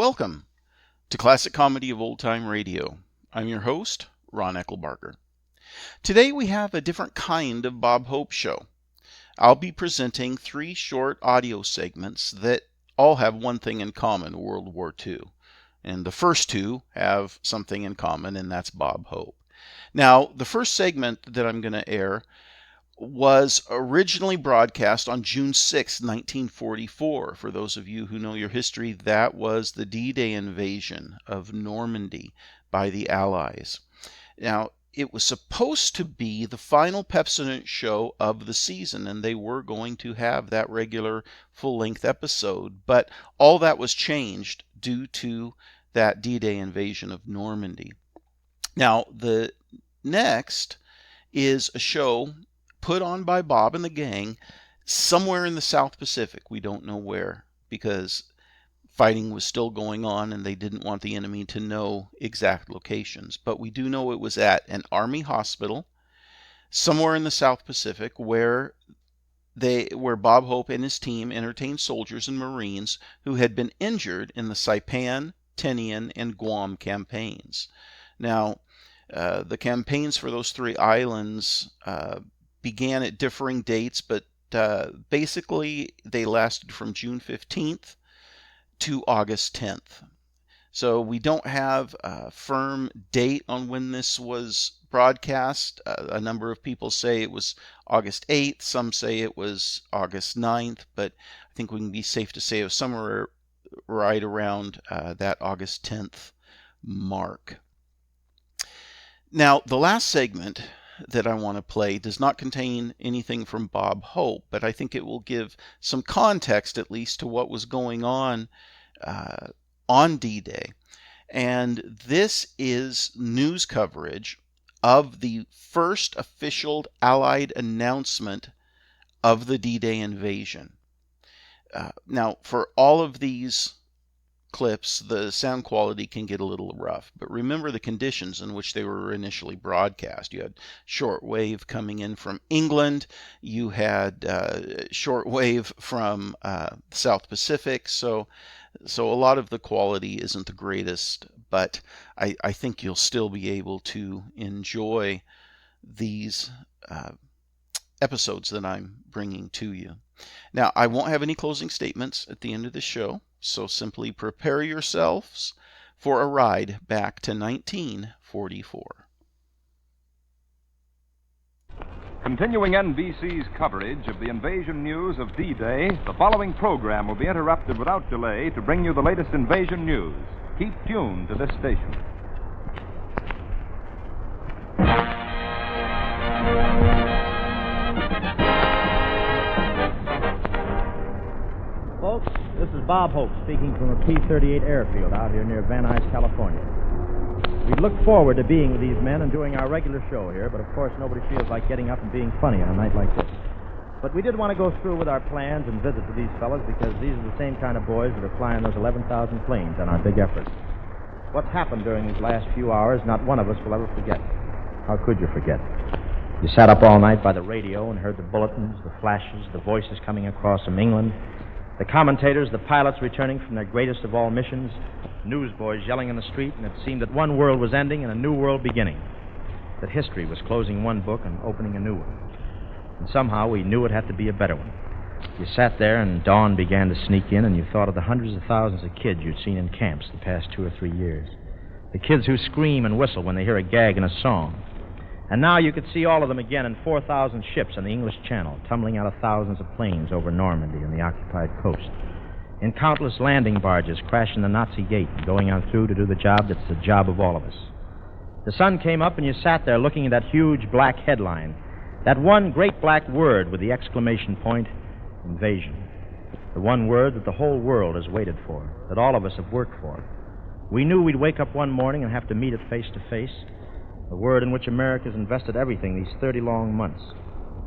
Welcome to Classic Comedy of Old Time Radio. I'm your host, Ron Eckelbarger. Today we have a different kind of Bob Hope show. I'll be presenting 3 short audio segments that all have one thing in common, World War II. And the first 2 have something in common, and that's Bob Hope. Now, the first segment that I'm going to air was originally broadcast on June 6, 1944. For those of you who know your history, that was the D-Day invasion of Normandy by the Allies. Now, it was supposed to be the final Pepsodent show of the season, and they were going to have that regular full-length episode, but all that was changed due to that D-Day invasion of Normandy. Now, the next is a show put on by Bob and the gang somewhere in the South Pacific. We don't know where, because fighting was still going on and they didn't want the enemy to know exact locations. But we do know it was at an Army hospital somewhere in the South Pacific where Bob Hope and his team entertained soldiers and Marines who had been injured in the Saipan, Tinian, and Guam campaigns. Now, the campaigns for those 3 islands began at differing dates, but basically they lasted from June 15th to August 10th. So we don't have a firm date on when this was broadcast. A number of people say it was August 8th, some say it was August 9th, but I think we can be safe to say it was somewhere right around that August 10th mark. Now, the last segment that I want to play does not contain anything from Bob Hope, but I think it will give some context, at least, to what was going on D-Day. And this is news coverage of the first official Allied announcement of the D-Day invasion. Now, for all of these clips, the sound quality can get a little rough, but remember the conditions in which they were initially broadcast. You had shortwave coming in from England, you had shortwave from the South Pacific, so a lot of the quality isn't the greatest, but I think you'll still be able to enjoy these episodes that I'm bringing to you. Now, I won't have any closing statements at the end of the show, so simply prepare yourselves for a ride back to 1944. Continuing NBC's coverage of the invasion news of D-Day, the following program will be interrupted without delay to bring you the latest invasion news. Keep tuned to this station. Folks, this is Bob Hope speaking from a P-38 airfield out here near Van Nuys, California. We look forward to being with these men and doing our regular show here, but of course nobody feels like getting up and being funny on a night like this. But we did want to go through with our plans and visit with these fellas because these are the same kind of boys that are flying those 11,000 planes on our big effort. What's happened during these last few hours, not one of us will ever forget. How could you forget? You sat up all night by the radio and heard the bulletins, the flashes, the voices coming across from England, the commentators, the pilots returning from their greatest of all missions, newsboys yelling in the street, and it seemed that one world was ending and a new world beginning, that history was closing one book and opening a new one. And somehow we knew it had to be a better one. You sat there and dawn began to sneak in, and you thought of the hundreds of thousands of kids you'd seen in camps the past 2 or 3 years. The kids who scream and whistle when they hear a gag in a song. And now you could see all of them again in 4,000 ships on the English Channel, tumbling out of thousands of planes over Normandy and the occupied coast. In countless landing barges crashing the Nazi gate and going on through to do the job that's the job of all of us. The sun came up and you sat there looking at that huge black headline, that one great black word with the exclamation point, invasion. The one word that the whole world has waited for, that all of us have worked for. We knew we'd wake up one morning and have to meet it face to face. The word in which America's invested everything these 30 long months.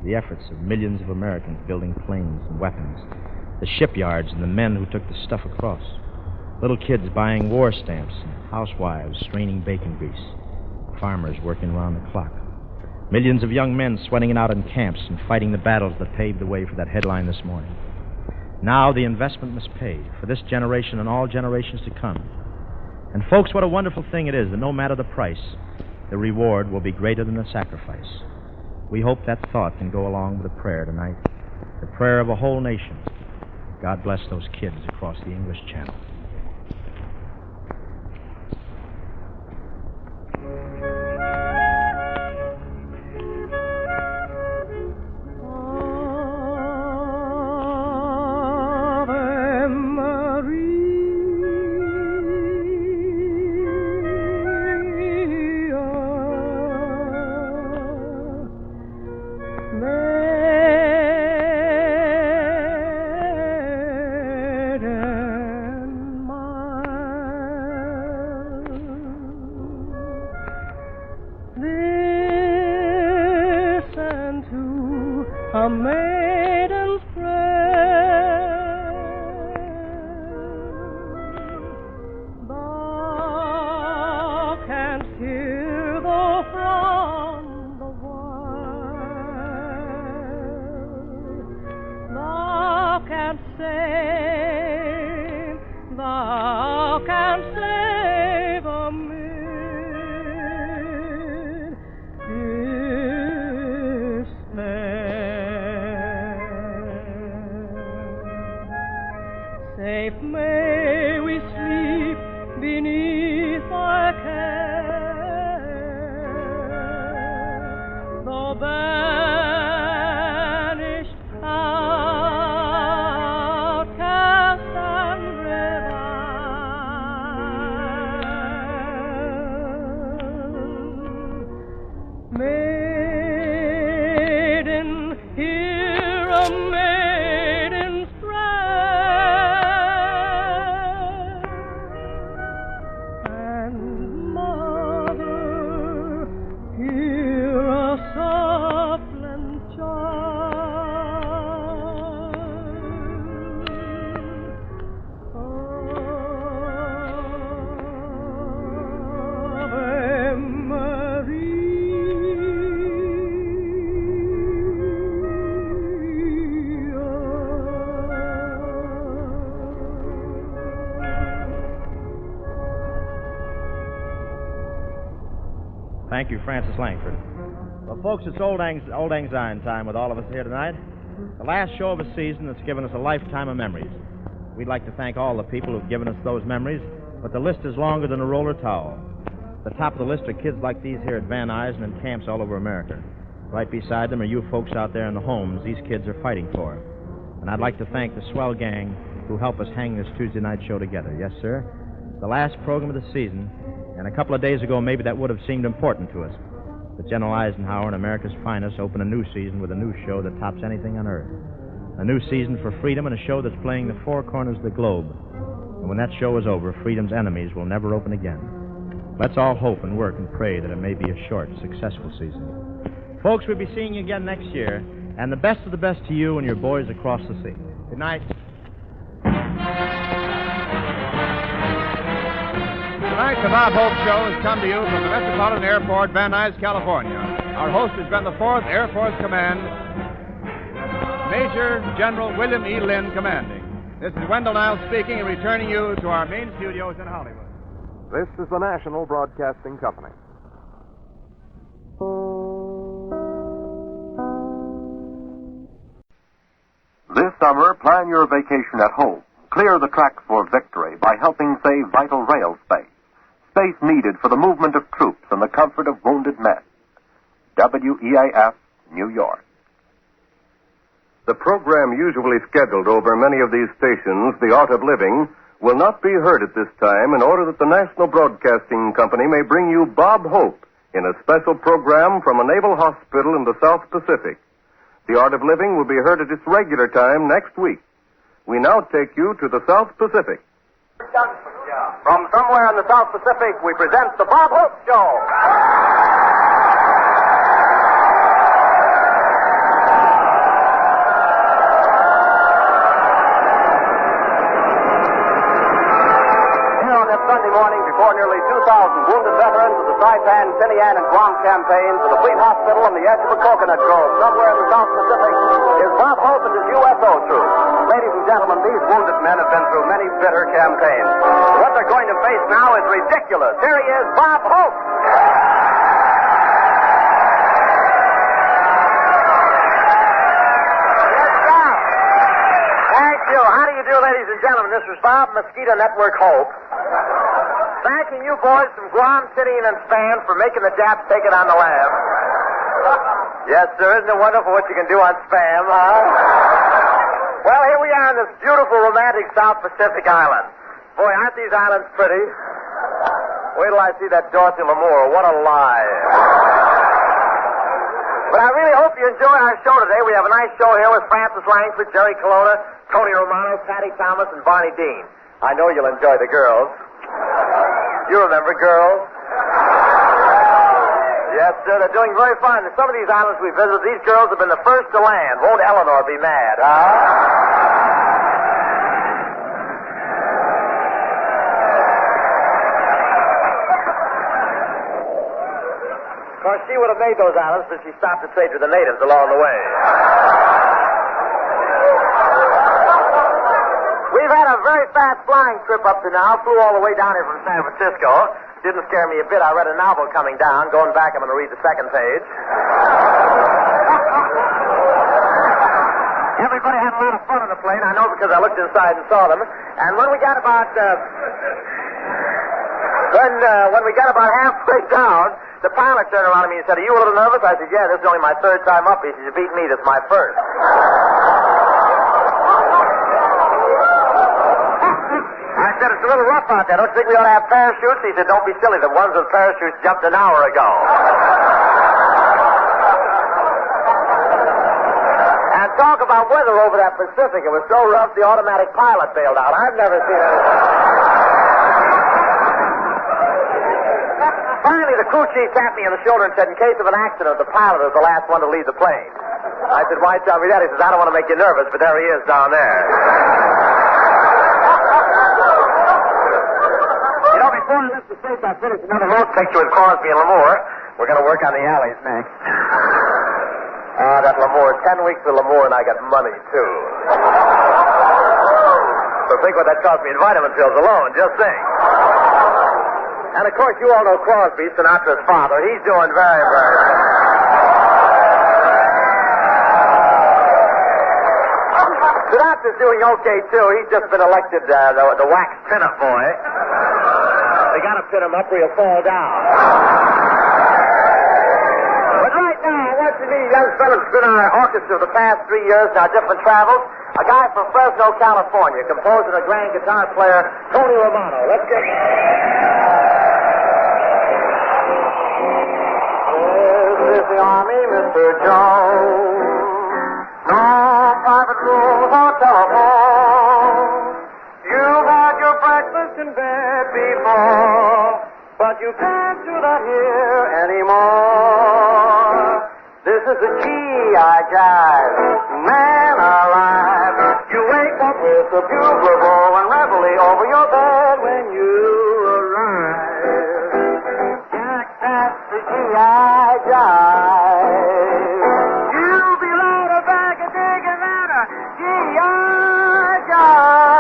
The efforts of millions of Americans building planes and weapons. The shipyards and the men who took the stuff across. Little kids buying war stamps and housewives straining bacon grease. Farmers working around the clock. Millions of young men sweating it out in camps and fighting the battles that paved the way for that headline this morning. Now the investment must pay for this generation and all generations to come. And folks, what a wonderful thing it is that no matter the price, the reward will be greater than the sacrifice. We hope that thought can go along with a prayer tonight, the prayer of a whole nation. God bless those kids across the English Channel. A maiden's prayer. Thou canst hear though from the wild. Thou canst save a mid safe may we sleep beneath thy care, though banished, outcast and reviled. Maiden, hear a maiden's Thank you, Francis Langford. Well, folks, it's old Lang Syne time with all of us here tonight. The last show of a season that's given us a lifetime of memories. We'd like to thank all the people who've given us those memories, but the list is longer than a roller towel. The top of the list are kids like these here at Van Nuys and in camps all over America. Right beside them are you folks out there in the homes these kids are fighting for. And I'd like to thank the swell gang who helped us hang this Tuesday night show together. Yes, sir. The last program of the season. And a couple of days ago, maybe that would have seemed important to us. But General Eisenhower and America's Finest open a new season with a new show that tops anything on earth. A new season for freedom and a show that's playing the four corners of the globe. And when that show is over, freedom's enemies will never open again. Let's all hope and work and pray that it may be a short, successful season. Folks, we'll be seeing you again next year. And the best of the best to you and your boys across the sea. Good night. Tonight, the Bob Hope Show has come to you from the Metropolitan Airport, Van Nuys, California. Our host has been the 4th Air Force Command, Major General William E. Lynn, commanding. This is Wendell Niles speaking and returning you to our main studios in Hollywood. This is the National Broadcasting Company. This summer, plan your vacation at home. Clear the tracks for victory by helping save vital rail space. Space needed for the movement of troops and the comfort of wounded men. WEAF, New York. The program usually scheduled over many of these stations, The Art of Living, will not be heard at this time in order that the National Broadcasting Company may bring you Bob Hope in a special program from a naval hospital in the South Pacific. The Art of Living will be heard at its regular time next week. We now take you to the South Pacific. From somewhere in the South Pacific, we present the Bob Hope Show. Here on this Sunday morning, before nearly 2,000 wounded veterans of the Saipan, Tinian, and Guam campaigns of the Fleet Hospital on the edge of a coconut grove somewhere in the South Pacific, is Bob Hope and his USO troop. Ladies ladies and gentlemen, these wounded men have been through many bitter campaigns. What they're going to face now is ridiculous. Here he is, Bob Hope. Thank you. How do you do, ladies and gentlemen? This is Bob, Mosquito Network Hope. Thanking you boys from Guam, Tinian, and Span for making the Japs take it on the lam. Yes, sir. Isn't it wonderful what you can do on Spam, huh? Well, here we are on this beautiful, romantic South Pacific island. Boy, aren't these islands pretty? Wait till I see that Dorothy Lamour. What a lie. But I really hope you enjoy our show today. We have a nice show here with Francis Langford, Jerry Colonna, Tony Romano, Patty Thomas, and Barney Dean. I know you'll enjoy the girls. You remember girls? Yes, sir. They're doing very fine. In some of these islands we visit, these girls have been the first to land. Won't Eleanor be mad, huh? Of course, she would have made those islands, but she stopped to trade with the natives along the way. We've had a very fast flying trip up to now. Flew all the way down here from San Francisco. Didn't scare me a bit. I read a novel coming down. Going back, I'm going to read the second page. Everybody had a lot of fun on the plane. I know because I looked inside and saw them. And when we got about halfway down, the pilot turned around to me and said, "Are you a little nervous?" I said, "Yeah, this is only my third time up." He said, "You beat me. This is my first." I said, "It's a little rough out there. Don't you think we ought to have parachutes?" He said, "Don't be silly. The ones with parachutes jumped an hour ago." And talk about weather over that Pacific. It was so rough, the automatic pilot bailed out. I've never seen it. Finally, the crew chief tapped me on the shoulder and said, "In case of an accident, the pilot is the last one to leave the plane." I said, "Why tell me that?" He says, "I don't want to make you nervous, but there he is down there." You know, before I left the States, I finished another road picture with Crosby and Lamour. We're going to work on the alleys next. That Lamour. 10 weeks with Lamour, and I got money, too. So think what that cost me in vitamin pills alone. Just think. And, of course, you all know Crosby, Sinatra's father. He's doing very, very well. Sinatra's doing okay, too. He's just been elected the wax pinup boy. They got to pin him up or he'll fall down. But right now, I want you to meet a young fellow who's been in our orchestra the past 3 years in our different travels. A guy from Fresno, California, composer and a grand guitar player, Tony Romano. Let's get This is the Army, Mr. Jones. No private room or telephone. You've had your breakfast in bed before, but you can't do that here anymore. This is the G.I. Jive, man alive. You wake up with a bugle blow and reveille over your bed when you arrive. Jack, that's the G.I. Jive. You'll be louder back and digging at a G.I. Jive.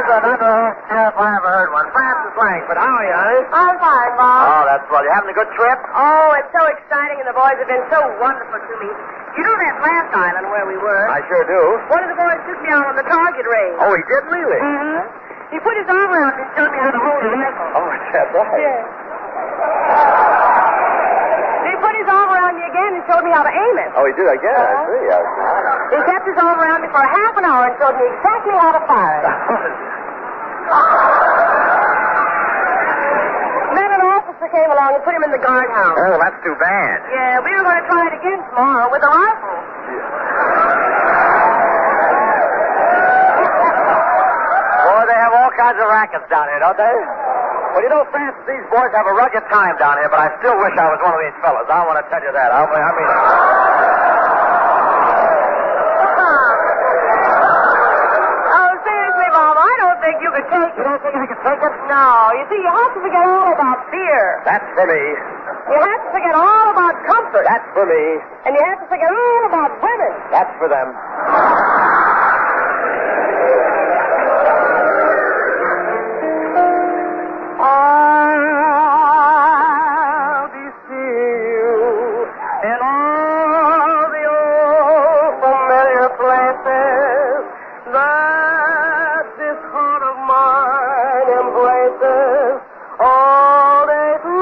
Another if I ever heard one. Francis Langford, how are you, honey? I'm fine, Bob. Oh, that's well. You having a good trip? Oh, it's so exciting, and the boys have been so wonderful to me. You know that last island where we were? I sure do. One of the boys took me out on the target range. Oh, he did really? Mm-hmm. He put his arm around me and showed me how to hold a rifle. Oh, that's right. Yes. He put his arm around me again and showed me how to aim it. Oh, he did again. I see. He kept his arm around me for half an hour and showed me exactly how to fire it. Then an officer came along and put him in the guardhouse. Oh, that's too bad. Yeah, we were going to try it again tomorrow with a rifle. Boy, they have all kinds of rackets down here, don't they? Well, you know, Francis, these boys have a rugged time down here, but I still wish I was one of these fellas. I want to tell you that. I mean... really think I can take it? No, you see, you have to forget all about fear. That's for me. You have to forget all about comfort. That's for me. And you have to forget all about women. That's for them. I'll be seeing you in all the old familiar places that this heart of mine embraces all day through.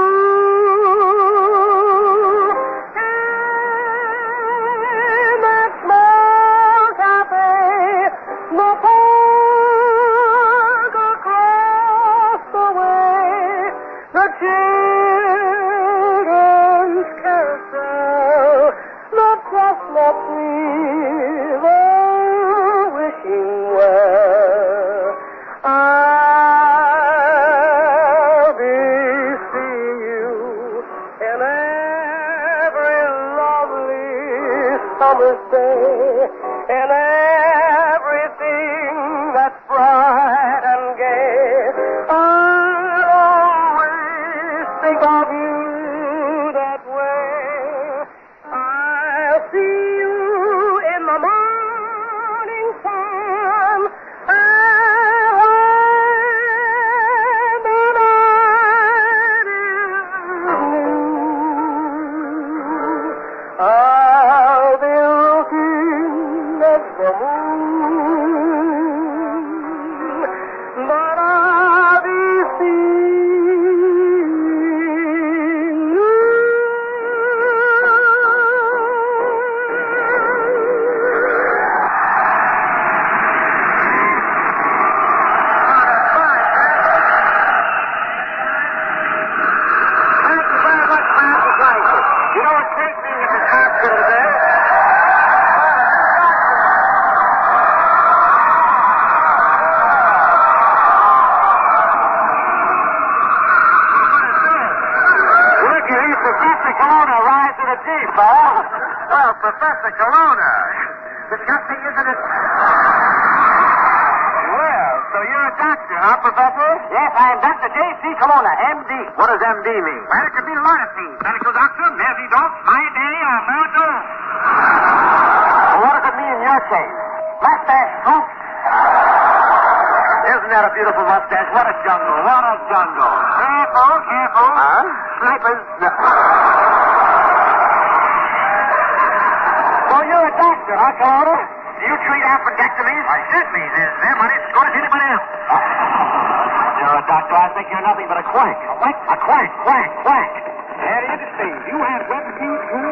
In that small cafe, the park across the way, the children's carousel, the chestnut trees are wishing well. I'll be seeing you in every lovely summer's day, in everything that's bright and gay. I'll always think of you that way. I'll see you in the morning sun, and when the night is new, I'll be looking at the moon, but I'll be seeing you. Thank you very much, Matt. It's nice. You know, it's great being at this hospital today. Look at you, Professor Corona, rise to the chief, Paul. Well, Professor Corona. Disgusting, isn't it? Well, so you're a doctor, huh, Professor? Yes, I am Dr. J.C. Corona, M.D. What does MD mean? Well, it could mean a lot of things. Medical doctor, Mary Dope, my day, or Moto. Well, what does it mean in your case? Mustache troop. Isn't that a beautiful mustache? What a jungle. What a jungle. Careful, careful. Huh? Snipers. No. So you're a doctor, huh, Corona? Do you treat appendectomies? I certainly. Their money's as good as anybody else. You're a doctor. I think you're nothing but a quack. A what? A quack, quack, quack. Very interesting. You have web teeth, too?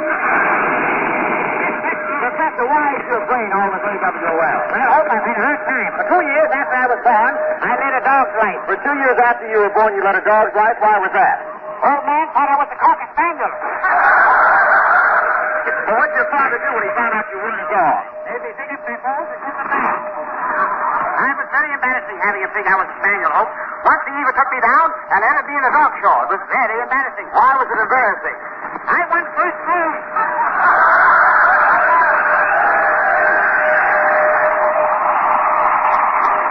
Professor, why is your brain always going up your well? Well, hold on, man. Hard time. For 2 years after I was born, I led a dog's life. For 2 years after you were born, you led a dog's life. Why was that? Old man thought I was a cocker spaniel. Well, what'd your father do when he found out you weren't a dog? Maybe pick up their balls and get them back. I was very embarrassing having him think I was a spaniel, Hope. Once he even took me down and entered me in a dog show. It was very embarrassing. Why was it embarrassing? I won first place.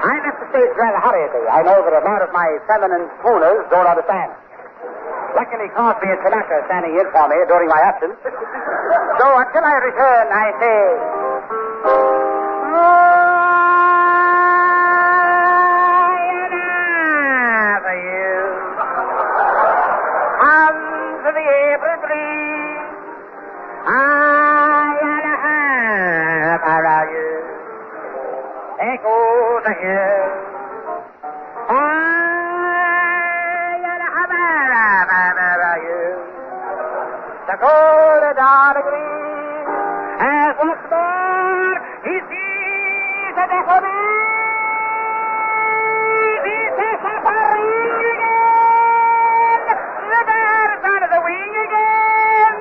I left the stage rather hurriedly. I know that a lot of my feminine schooners don't understand. Luckily, Crosby and Tanaka are standing in for me during my absence. So until I return, I say... Under the April breeze, echo the hill. The cold dawn green as once more he sees the death of me. He says suffering again. The birds under the wing again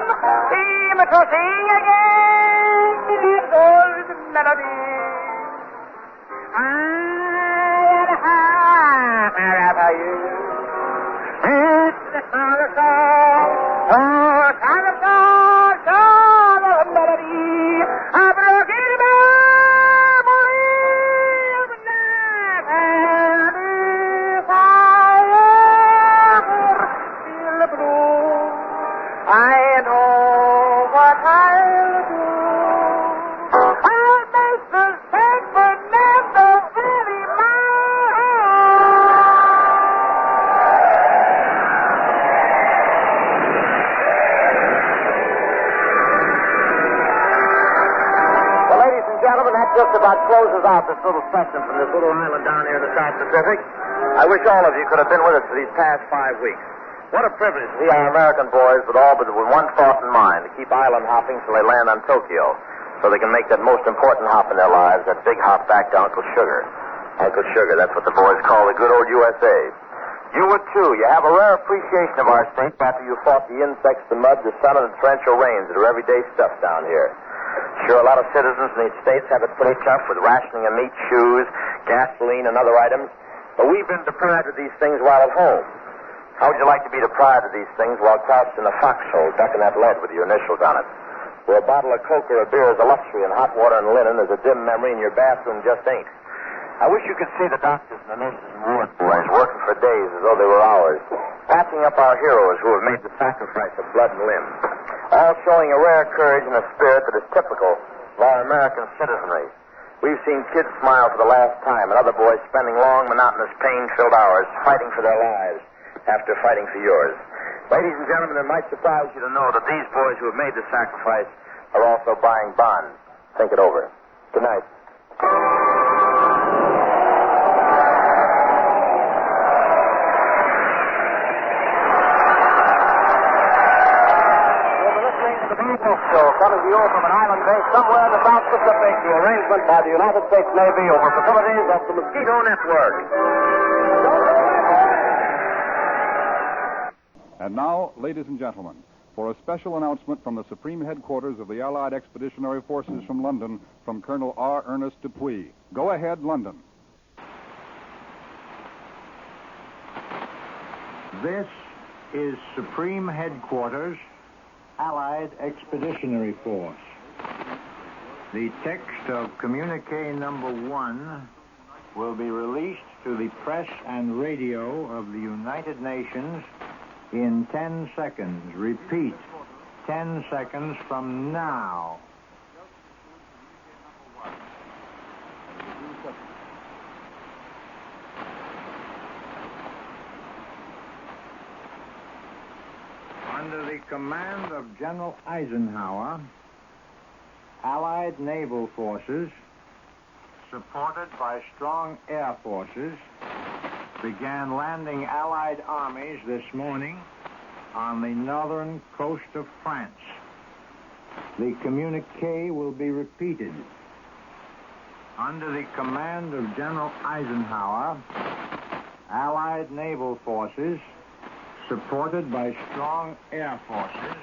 seem to sing again his old melody. It's the song of songs, song of songs, song of melody, a broken memory of never about closes out this little section from this little island down here in the South Pacific. I wish all of you could have been with us for these past 5 weeks. What a privilege to see our American boys with one thought in mind, to keep island hopping till they land on Tokyo, so they can make that most important hop in their lives, that big hop back to Uncle Sugar. Uncle Sugar, that's what the boys call the good old USA. You would, too. You have a rare appreciation of our state after you fought the insects, the mud, the sun, and the torrential rains that are everyday stuff down here. Sure, a lot of citizens in these states have it pretty tough with rationing of meat, shoes, gasoline, and other items, but we've been deprived of these things while at home. How would you like to be deprived of these things while crouched in a foxhole, ducking that lead with your initials on it? Where a bottle of Coke or a beer is a luxury and hot water and linen is a dim memory and your bathroom just ain't. I wish you could see the doctors and the nurses and ward boys working for days as though they were hours, patching up our heroes who have made the sacrifice of blood and limb, all showing a rare courage and a spirit that is typical of our American citizenry. We've seen kids smile for the last time and other boys spending long, monotonous, pain-filled hours fighting for their lives after fighting for yours. Ladies and gentlemen, it might surprise you to know that these boys who have made the sacrifice are also buying bonds. Think it over. Good night. Show coming to you from an island base somewhere in the South Pacific, the arrangement by the United States Navy over facilities of the Mosquito Network. And now, ladies and gentlemen, for a special announcement from the Supreme Headquarters of the Allied Expeditionary Forces from London, from Colonel R. Ernest Dupuy. Go ahead, London. This is Supreme Headquarters, Allied Expeditionary Force. The text of Communique number 1 will be released to the press and radio of the United Nations in 10 seconds. Repeat, 10 seconds from now. Under the command of General Eisenhower, Allied naval forces, supported by strong air forces, began landing Allied armies this morning on the northern coast of France. The communique will be repeated. Under the command of General Eisenhower, Allied naval forces, supported by strong air forces,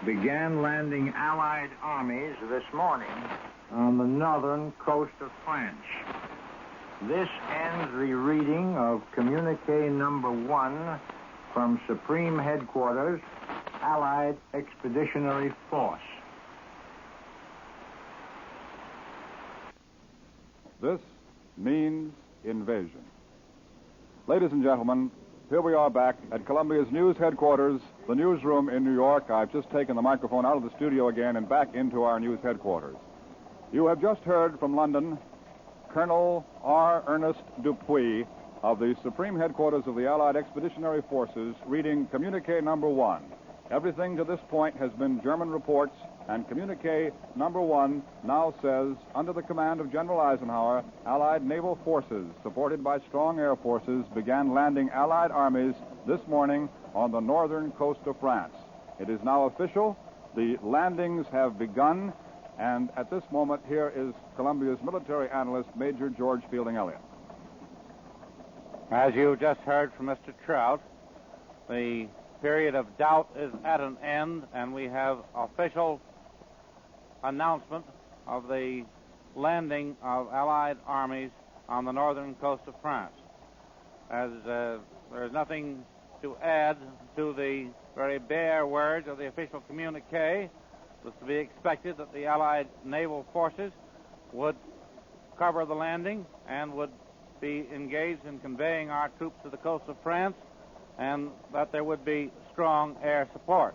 began landing Allied armies this morning on the northern coast of France. This ends the reading of Communique number 1 from Supreme Headquarters, Allied Expeditionary Force. This means invasion. Ladies and gentlemen, here we are back at Columbia's News Headquarters, the newsroom in New York. I've just taken the microphone out of the studio again and back into our news headquarters. You have just heard from London Colonel R. Ernest Dupuy of the Supreme Headquarters of the Allied Expeditionary Forces reading Communique number 1. Everything to this point has been German reports, and Communique number 1 now says, under the command of General Eisenhower, Allied naval forces, supported by strong air forces, began landing Allied armies this morning on the northern coast of France. It is now official. The landings have begun, and at this moment, here is Columbia's military analyst, Major George Fielding Elliott. As you just heard from Mr. Trout, the period of doubt is at an end, and we have official announcement of the landing of Allied armies on the northern coast of France. As there is nothing to add to the very bare words of the official communique, it was to be expected that the Allied naval forces would cover the landing and would be engaged in conveying our troops to the coast of France, and that there would be strong air support.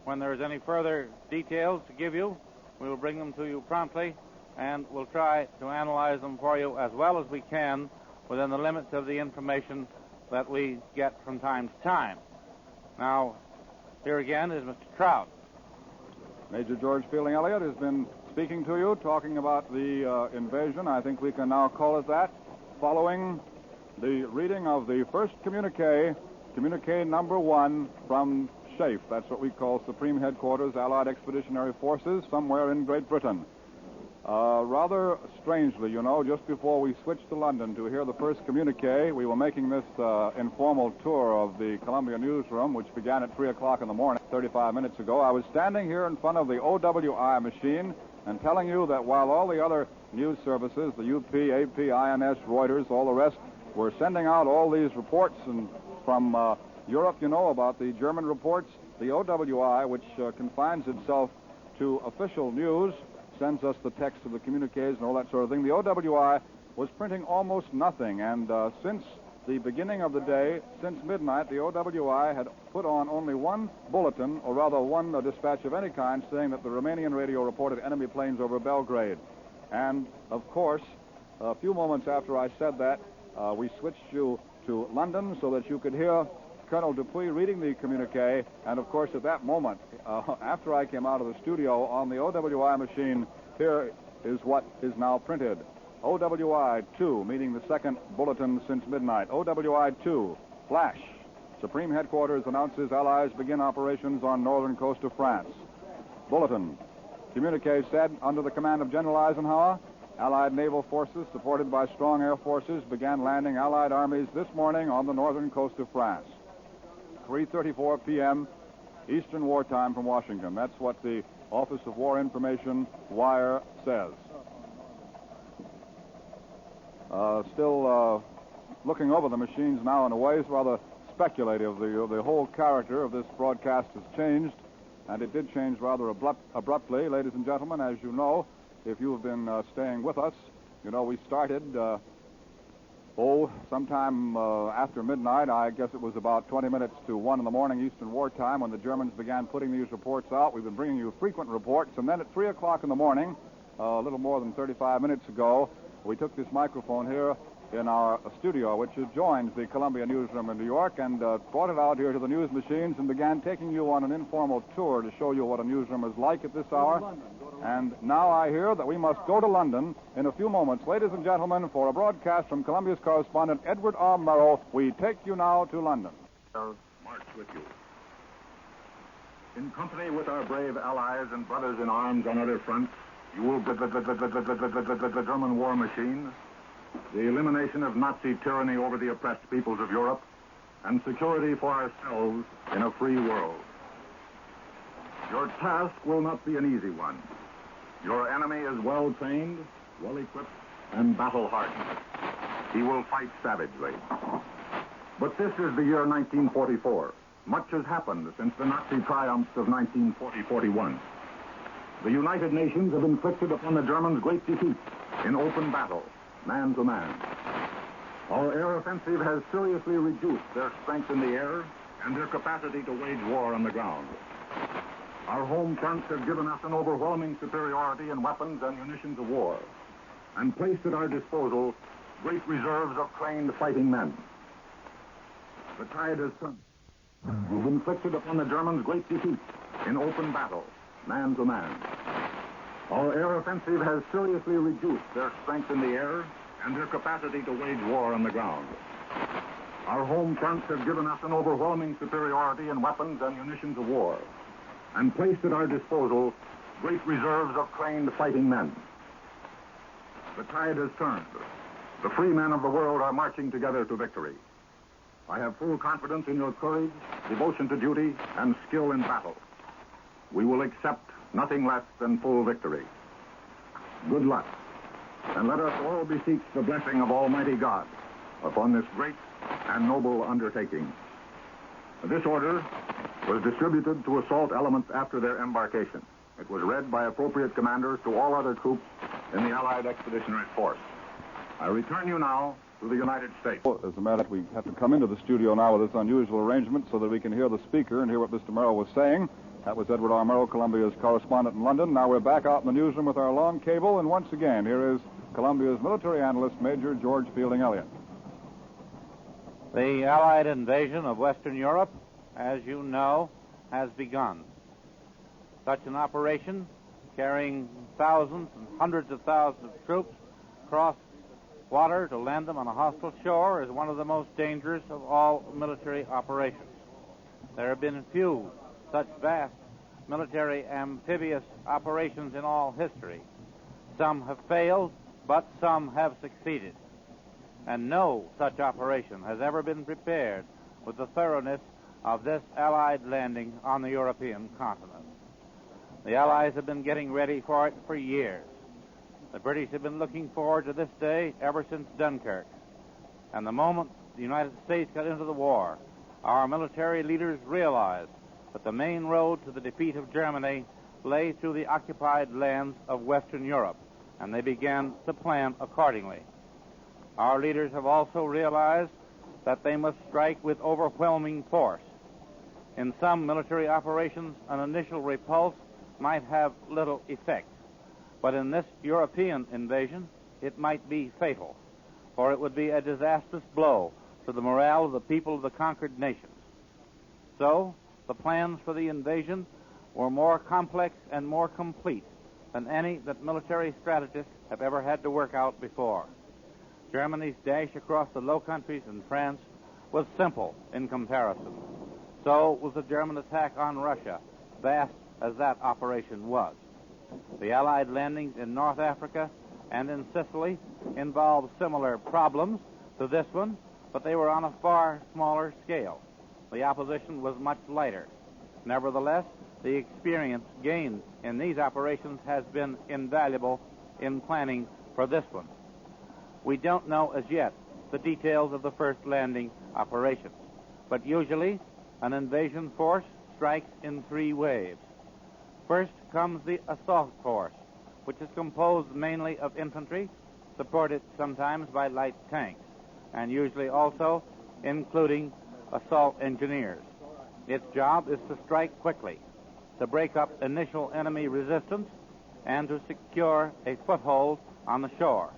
When there is any further details to give you, we will bring them to you promptly, and we'll try to analyze them for you as well as we can within the limits of the information that we get from time to time. Now, here again is Mr. Trout. Major George Fielding Elliott has been speaking to you, talking about the invasion, I think we can now call it that, following the reading of the first communique number 1 from SHAEF. That's what we call Supreme Headquarters, Allied Expeditionary Forces, somewhere in Great Britain. Rather strangely, just before we switched to London to hear the first communique, we were making this informal tour of the Columbia newsroom, which began at 3 o'clock in the morning, 35 minutes ago. I was standing here in front of the OWI machine and telling you that while all the other news services, the UP, AP, INS, Reuters, all the rest, were sending out all these reports and from Europe, about the German reports, the OWI, which confines itself to official news, sends us the text of the communiques and all that sort of thing. The OWI was printing almost nothing, and since the beginning of the day, since midnight, the OWI had put on only one bulletin, or rather one dispatch of any kind, saying that the Romanian radio reported enemy planes over Belgrade. And, of course, a few moments after I said that, we switched you to London so that you could hear Colonel Dupuy reading the communique, and of course at that moment, after I came out of the studio on the OWI machine, here is what is now printed. OWI 2, meaning the second bulletin since midnight. OWI 2, flash. Supreme Headquarters announces Allies begin operations on northern coast of France. Bulletin. Communique said, under the command of General Eisenhower, Allied naval forces, supported by strong air forces, began landing Allied armies this morning on the northern coast of France. 3:34 p.m. Eastern Wartime from Washington. That's what the Office of War Information wire says. Still looking over the machines now in a way, it's rather speculative. The whole character of this broadcast has changed, and it did change rather abruptly. Ladies and gentlemen, as you know, if you have been staying with us, we started sometime after midnight. I guess it was about 20 minutes to 1 in the morning Eastern Wartime when the Germans began putting these reports out. We've been bringing you frequent reports. And then at 3 o'clock in the morning, a little more than 35 minutes ago, we took this microphone here in our studio, which adjoins the Columbia newsroom in New York, and brought it out here to the news machines and began taking you on an informal tour to show you what a newsroom is like at this hour. And now I hear that we must go to London in a few moments. Ladies and gentlemen, for a broadcast from Columbia's correspondent, Edward R. Murrow, we take you now to London. March with you. In company with our brave allies and brothers in arms on other fronts, you will the German war machine, the elimination of Nazi tyranny over the oppressed peoples of Europe, and security for ourselves in a free world. Your task will not be an easy one. Your enemy is well trained, well equipped, and battle hardened. He will fight savagely. But this is the year 1944. Much has happened since the Nazi triumphs of 1940-41. The United Nations have inflicted upon the Germans great defeat in open battle, man to man. Our air offensive has seriously reduced their strength in the air and their capacity to wage war on the ground. Our home fronts have given us an overwhelming superiority in weapons and munitions of war, and placed at our disposal great reserves of trained fighting men. The tide has turned. We've inflicted upon the Germans great defeat in open battle, man to man. Our air offensive has seriously reduced their strength in the air and their capacity to wage war on the ground. Our home fronts have given us an overwhelming superiority in weapons and munitions of war, and placed at our disposal great reserves of trained fighting men. The tide has turned. The free men of the world are marching together to victory. I have full confidence in your courage, devotion to duty, and skill in battle. We will accept nothing less than full victory. Good luck, and let us all beseech the blessing of Almighty God upon this great and noble undertaking. This order was distributed to assault elements after their embarkation. It was read by appropriate commanders to all other troops in the Allied Expeditionary Force. I return you now to the United States. As a matter of fact, we have to come into the studio now with this unusual arrangement so that we can hear the speaker and hear what Mr. Murrow was saying. That was Edward R. Murrow, Columbia's correspondent in London. Now we're back out in the newsroom with our long cable, and once again, here is Columbia's military analyst, Major George Fielding Elliott. The Allied invasion of Western Europe, as you know, has begun. Such an operation carrying thousands and hundreds of thousands of troops across water to land them on a hostile shore is one of the most dangerous of all military operations. There have been few such vast military amphibious operations in all history. Some have failed, but some have succeeded. And no such operation has ever been prepared with the thoroughness of this Allied landing on the European continent. The Allies have been getting ready for it for years. The British have been looking forward to this day ever since Dunkirk. And the moment the United States got into the war, our military leaders realized that the main road to the defeat of Germany lay through the occupied lands of Western Europe, and they began to plan accordingly. Our leaders have also realized that they must strike with overwhelming force. In some military operations, an initial repulse might have little effect, but in this European invasion, it might be fatal, for it would be a disastrous blow to the morale of the people of the conquered nations. So, the plans for the invasion were more complex and more complete than any that military strategists have ever had to work out before. Germany's dash across the Low Countries and France was simple in comparison. So was the German attack on Russia, vast as that operation was. The Allied landings in North Africa and in Sicily involved similar problems to this one, but they were on a far smaller scale. The opposition was much lighter. Nevertheless, the experience gained in these operations has been invaluable in planning for this one. We don't know as yet the details of the first landing operations, but usually an invasion force strikes in 3 waves. First comes the assault force, which is composed mainly of infantry, supported sometimes by light tanks, and usually also including assault engineers. Its job is to strike quickly, to break up initial enemy resistance, and to secure a foothold on the shore.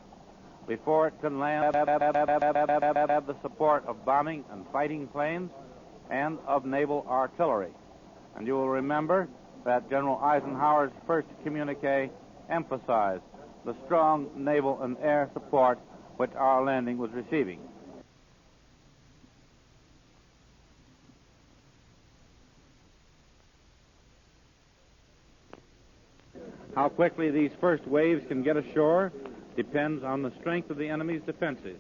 Before it can land, have the support of bombing and fighting planes and of naval artillery. And you will remember that General Eisenhower's first communique emphasized the strong naval and air support which our landing was receiving. How quickly these first waves can get ashore depends on the strength of the enemy's defenses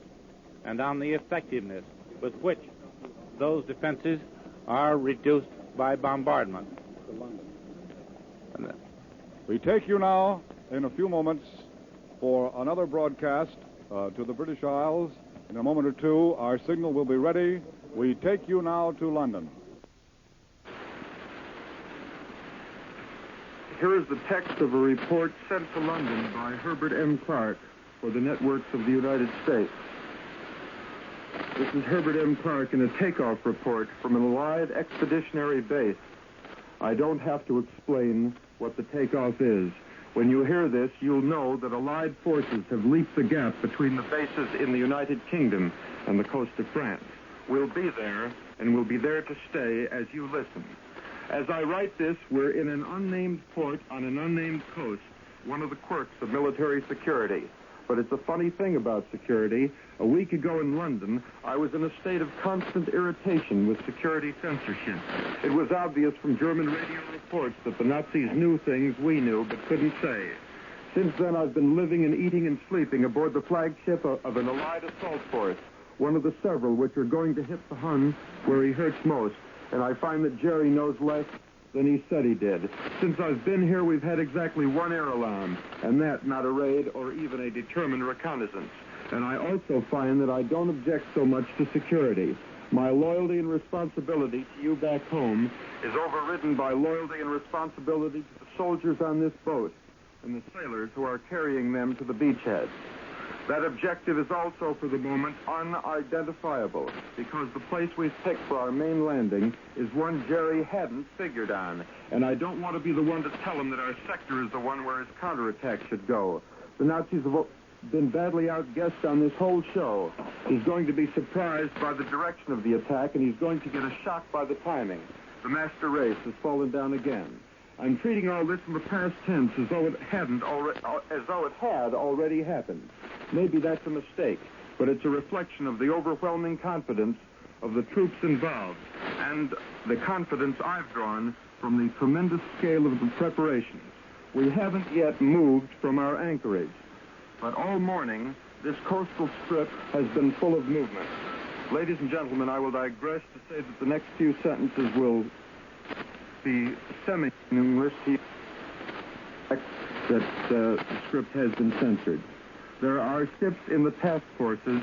and on the effectiveness with which those defenses are reduced by bombardment. We take you now, in a few moments, for another broadcast to the British Isles. In a moment or two, our signal will be ready. We take you now to London. Here is the text of a report sent to London by Herbert M. Clark for the networks of the United States. This is Herbert M. Clark in a takeoff report from an Allied expeditionary base. I don't have to explain what the takeoff is. When you hear this, you'll know that Allied forces have leaped the gap between the bases in the United Kingdom and the coast of France. We'll be there, and we'll be there to stay as you listen. As I write this, we're in an unnamed port on an unnamed coast, one of the quirks of military security. But it's a funny thing about security. A week ago in London, I was in a state of constant irritation with security censorship. It was obvious from German radio reports that the Nazis knew things we knew but couldn't say. Since then, I've been living and eating and sleeping aboard the flagship of an Allied assault force, one of the several which are going to hit the Hun where he hurts most. And I find that Jerry knows less than he said he did. Since I've been here, we've had exactly 1 air alarm, and that not a raid or even a determined reconnaissance. And I also find that I don't object so much to security. My loyalty and responsibility to you back home is overridden by loyalty and responsibility to the soldiers on this boat and the sailors who are carrying them to the beachhead. That objective is also, for the moment, unidentifiable, because the place we've picked for our main landing is one Jerry hadn't figured on. And I don't want to be the one to tell him that our sector is the one where his counterattack should go. The Nazis have been badly outguessed on this whole show. He's going to be surprised by the direction of the attack, and he's going to get a shock by the timing. The master race has fallen down again. I'm treating all this in the past tense as though it had already happened. Maybe that's a mistake, but it's a reflection of the overwhelming confidence of the troops involved and the confidence I've drawn from the tremendous scale of the preparations. We haven't yet moved from our anchorage, but all morning this coastal strip has been full of movement. Ladies and gentlemen, I will digress to say that the next few sentences will be semi-English. That the script has been censored. There are ships in the task forces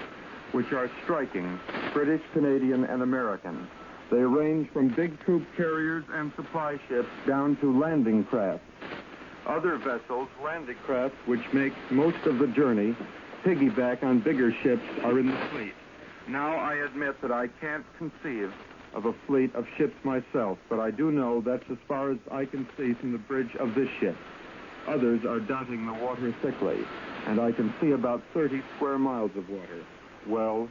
which are striking, British, Canadian, and American. They range from big troop carriers and supply ships down to landing craft. Other vessels, landing craft, which make most of the journey, piggyback on bigger ships, are in the fleet. Now I admit that I can't conceive of a fleet of ships myself, but I do know that's as far as I can see from the bridge of this ship. Others are dotting the water thickly, and I can see about 30 square miles of water. Well,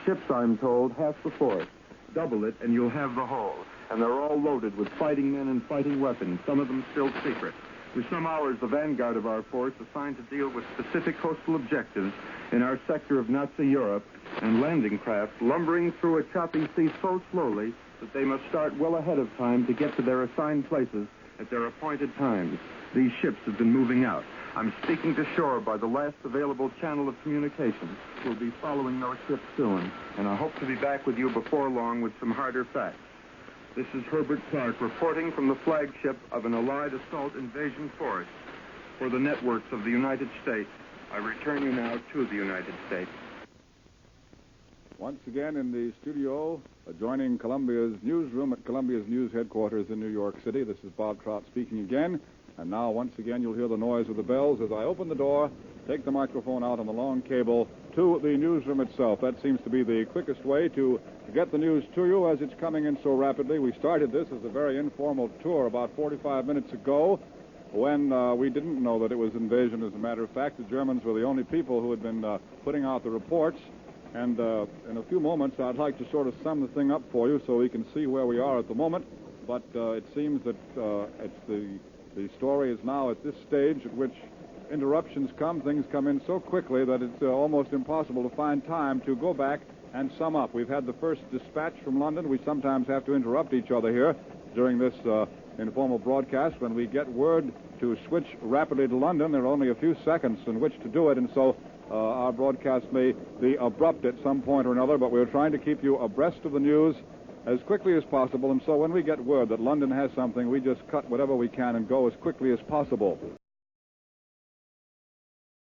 ships, I'm told, half the force. Double it, and you'll have the whole. And they're all loaded with fighting men and fighting weapons, some of them still secret. For some hours, the vanguard of our force assigned to deal with specific coastal objectives in our sector of Nazi Europe, and landing craft lumbering through a choppy sea so slowly that they must start well ahead of time to get to their assigned places at their appointed times. These ships have been moving out. I'm speaking to shore by the last available channel of communication. We'll be following those ships soon, and I hope to be back with you before long with some harder facts. This is Herbert Clark reporting from the flagship of an Allied assault invasion force for the networks of the United States. I return you now to the United States. Once again in the studio, adjoining Columbia's newsroom at Columbia's news headquarters in New York City. This is Bob Trout speaking again. And now, once again, you'll hear the noise of the bells as I open the door, take the microphone out on the long cable to the newsroom itself. That seems to be the quickest way to get the news to you as it's coming in so rapidly. We started this as a very informal tour about 45 minutes ago when we didn't know that it was invasion. As a matter of fact, the Germans were the only people who had been putting out the reports. And in a few moments, I'd like to sort of sum the thing up for you so we can see where we are at the moment. But it seems that the story is now at this stage at which interruptions come. Things come in so quickly that it's almost impossible to find time to go back and sum up. We've had the first dispatch from London. We sometimes have to interrupt each other here during this informal broadcast. When we get word to switch rapidly to London, there are only a few seconds in which to do it, and so our broadcast may be abrupt at some point or another, but we're trying to keep you abreast of the news as quickly as possible, and so when we get word that London has something, we just cut whatever we can and go as quickly as possible.